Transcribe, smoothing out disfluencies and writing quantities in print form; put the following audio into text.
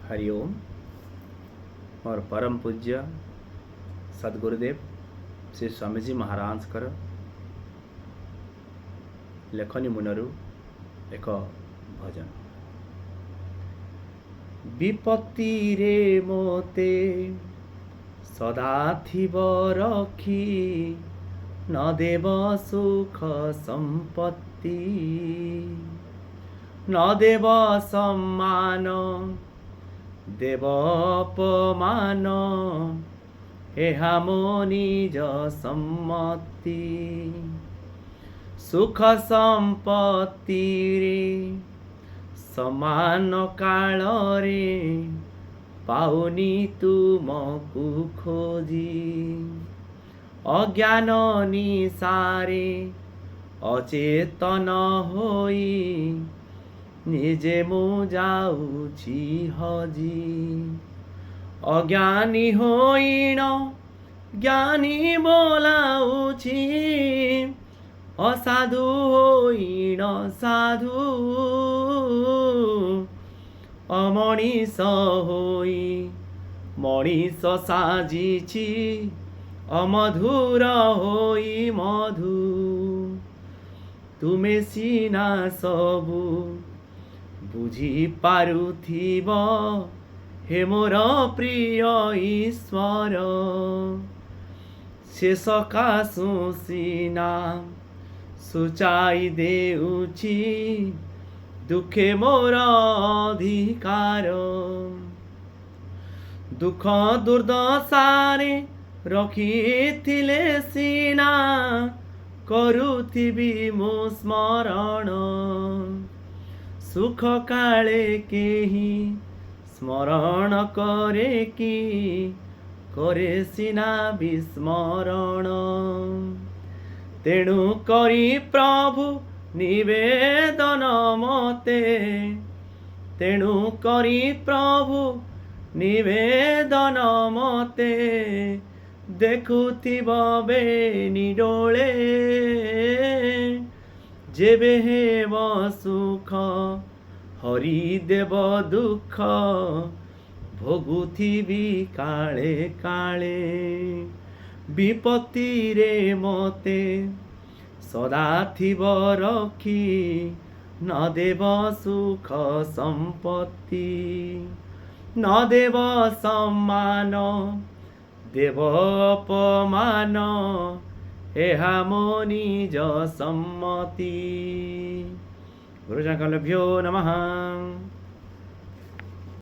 हरिओम। और परम पूज्य सद्गुरुदेव श्री स्वामीजी महाराज लेखनी मुनरु एक भजन। विपत्ति रे मोते सदा थिब रखी, न देव सुख संपत्ति, न देव सम्मान, देव अपमान, एहा मो निज सम्मति। सुख संपत्ति रे समान काल रे, पाउनी तुमकु खोजी। अज्ञान निसारे अचेतन होई, निजे मु जाउछि हजी। अज्ञानी होइन ज्ञानी बोलाउछि, असाधु होइन साधु, अमणिष होई मणिष साजिछि, अमधुर होई मधु। तुमे सिना सबु बुझी पारुथिब, हे मोर प्रिय ईश्वर। शेष कासु सिना सुचाई देउछि, दुखे मोर अधिकार। दुख दुर्दशारे रखिथिले सिना, करुथिबि मो स्मरण। सुख काले केही स्मरण करे कि, करे सिना विस्मरण। तेणु करी प्रभु निवेदन मते, तेणु करी प्रभु निवेदन मते। देखुथिब बेनी डोळे, जेबे हेब सुख हरि देव दुख, भोगुथिबि काले काले। विपत्ति रे मते सदा थिब रखी, न देव सुख संपत्ति, न देव सम्मान, देव अपमान, एहा मो निज सम्मति। गुरुजनकल्भ्यो नमः।